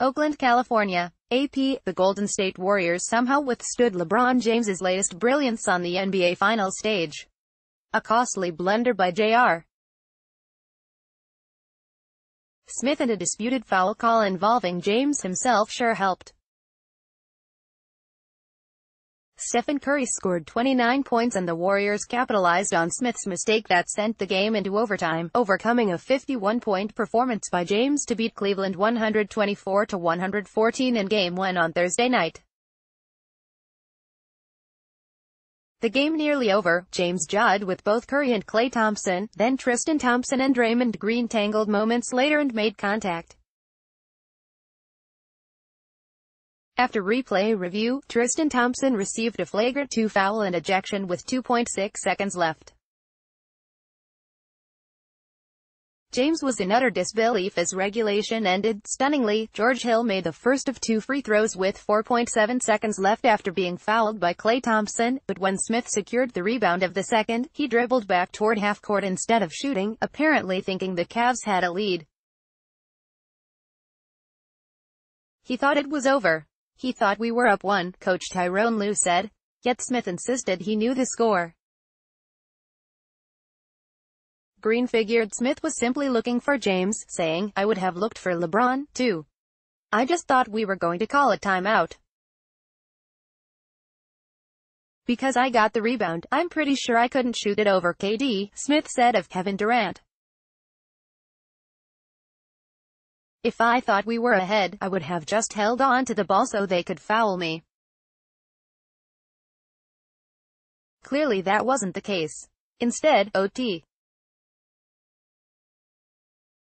Oakland, California. AP, the Golden State Warriors somehow withstood LeBron James's latest brilliance on the NBA Finals stage. A costly blunder by J.R. Smith and a disputed foul call involving James himself sure helped. Stephen Curry scored 29 points and the Warriors capitalized on Smith's mistake that sent the game into overtime, overcoming a 51-point performance by James to beat Cleveland 124-114 in Game 1 on Thursday night. The game nearly over, James jawed with both Curry and Klay Thompson, then Tristan Thompson and Draymond Green tangled moments later and made contact. After replay review, Tristan Thompson received a flagrant 2 foul and ejection with 2.6 seconds left. James was in utter disbelief as regulation ended. Stunningly, George Hill made the first of 2 free throws with 4.7 seconds left after being fouled by Klay Thompson, but when Smith secured the rebound of the second, he dribbled back toward half-court instead of shooting, apparently thinking the Cavs had a lead. He thought it was over. He thought we were up 1, Coach Tyronn Lue said. Yet Smith insisted he knew the score. Green figured Smith was simply looking for James, saying, "I would have looked for LeBron, too. I just thought we were going to call a timeout. Because I got the rebound, I'm pretty sure I couldn't shoot it over KD," Smith said of Kevin Durant. "If I thought we were ahead, I would have just held on to the ball so they could foul me." Clearly that wasn't the case. Instead, OT.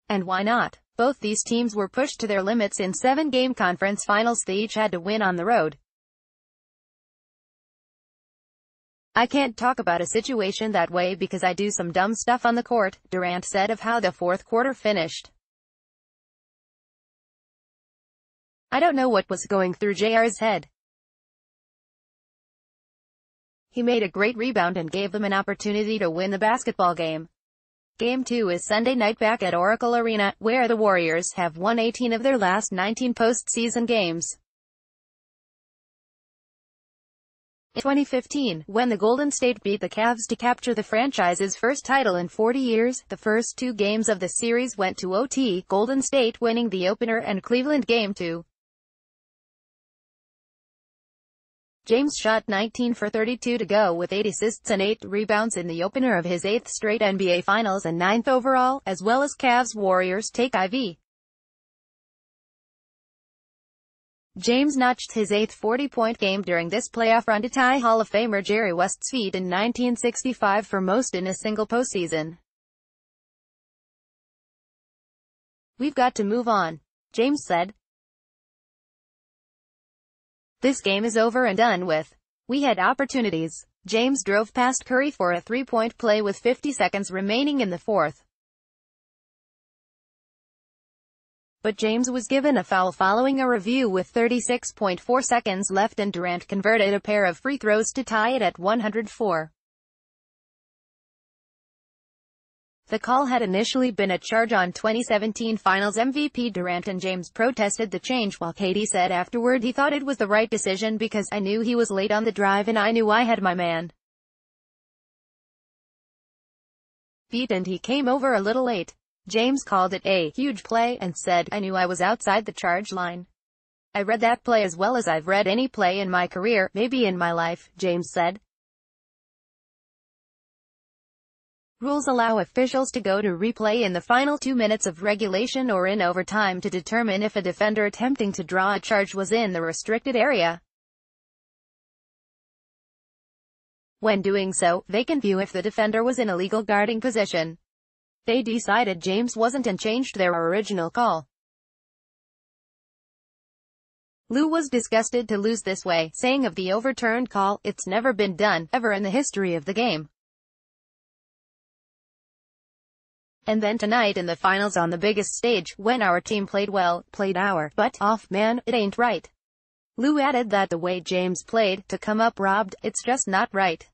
And why not? Both these teams were pushed to their limits in 7-game conference finals they each had to win on the road. "I can't talk about a situation that way because I do some dumb stuff on the court," Durant said of how the fourth quarter finished. "I don't know what was going through JR's head. He made a great rebound and gave them an opportunity to win the basketball game." Game 2 is Sunday night back at Oracle Arena, where the Warriors have won 18 of their last 19 postseason games. In 2015, when the Golden State beat the Cavs to capture the franchise's first title in 40 years, the first 2 games of the series went to OT, Golden State winning the opener and Cleveland Game 2. James shot 19 for 32 to go with 8 assists and 8 rebounds in the opener of his 8th straight NBA Finals and 9th overall, as well as Cavs-Warriors take IV. James notched his 8th 40-point game during this playoff run to tie Hall of Famer Jerry West's feat in 1965 for most in a single postseason. "We've got to move on," James said. "This game is over and done with. We had opportunities." James drove past Curry for a 3-point play with 50 seconds remaining in the fourth. But James was given a foul following a review with 36.4 seconds left and Durant converted a pair of free throws to tie it at 104. The call had initially been a charge on 2017 Finals MVP Durant, and James protested the change while KD said afterward he thought it was the right decision because "I knew he was late on the drive and I knew I had my man beat and he came over a little late." James called it a huge play and said, "I knew I was outside the charge line. I read that play as well as I've read any play in my career, maybe in my life," James said. Rules allow officials to go to replay in the final 2 minutes of regulation or in overtime to determine if a defender attempting to draw a charge was in the restricted area. When doing so, they can view if the defender was in a legal guarding position. They decided James wasn't and changed their original call. Lue was disgusted to lose this way, saying of the overturned call, "It's never been done, ever in the history of the game. And then tonight in the finals on the biggest stage, when our team played well, played our butt off, man, it ain't right." Lue added that the way James played, to come up robbed, it's just not right.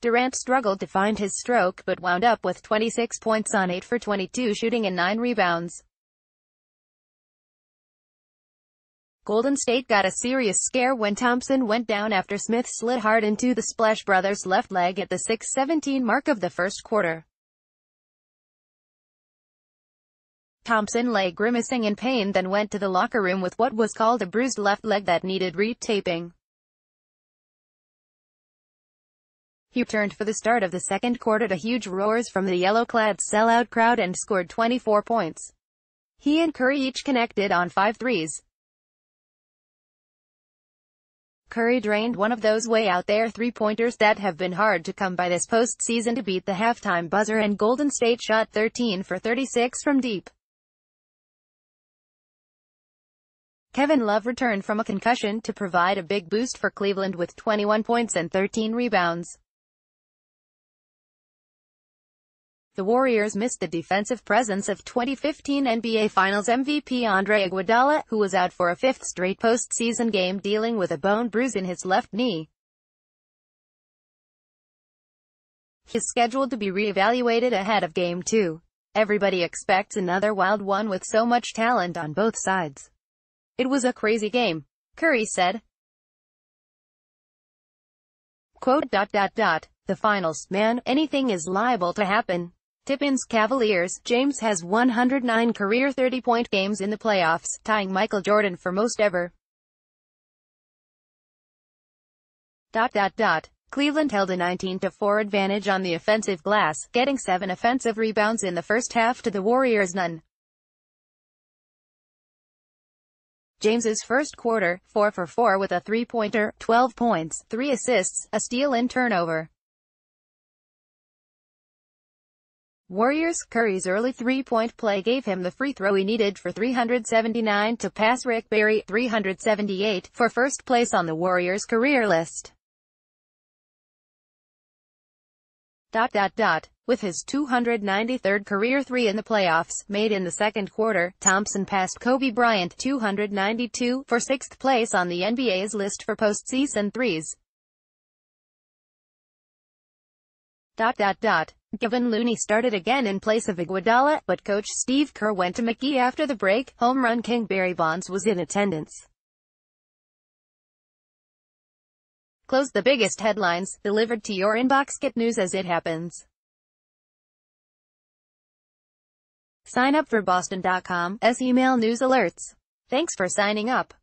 Durant struggled to find his stroke but wound up with 26 points on 8 for 22 shooting and 9 rebounds. Golden State got a serious scare when Thompson went down after Smith slid hard into the Splash Brothers' left leg at the 6:17 mark of the first quarter. Thompson lay grimacing in pain, then went to the locker room with what was called a bruised left leg that needed retaping. He returned for the start of the second quarter to huge roars from the yellow-clad sellout crowd and scored 24 points. He and Curry each connected on 5 threes. Curry drained one of those way-out-there three-pointers that have been hard to come by this postseason to beat the halftime buzzer, and Golden State shot 13 for 36 from deep. Kevin Love returned from a concussion to provide a big boost for Cleveland with 21 points and 13 rebounds. The Warriors missed the defensive presence of 2015 NBA Finals MVP Andre Iguodala, who was out for a fifth straight postseason game dealing with a bone bruise in his left knee. He is scheduled to be re-evaluated ahead of Game 2. Everybody expects another wild one with so much talent on both sides. It was a crazy game, Curry said. Quote, "The finals, man, anything is liable to happen. Tippins Cavaliers, James has 109 career 30-point games in the playoffs, tying Michael Jordan for most ever. Cleveland held a 19-4 advantage on the offensive glass, getting 7 offensive rebounds in the first half to the Warriors' none. James's first quarter, 4 for 4 with a three-pointer, 12 points, 3 assists, a steal and turnover. Warriors, Curry's early three-point play gave him the free throw he needed for 379 to pass Rick Barry, 378, for first place on the Warriors' career list. With his 293rd career three in the playoffs, made in the second quarter, Thompson passed Kobe Bryant, 292, for sixth place on the NBA's list for postseason threes. Kevin Looney started again in place of Iguodala, but coach Steve Kerr went to McGee after the break. Home run king Barry Bonds was in attendance. Close the biggest headlines, delivered to your inbox. Get news as it happens. Sign up for Boston.com's email news alerts. Thanks for signing up.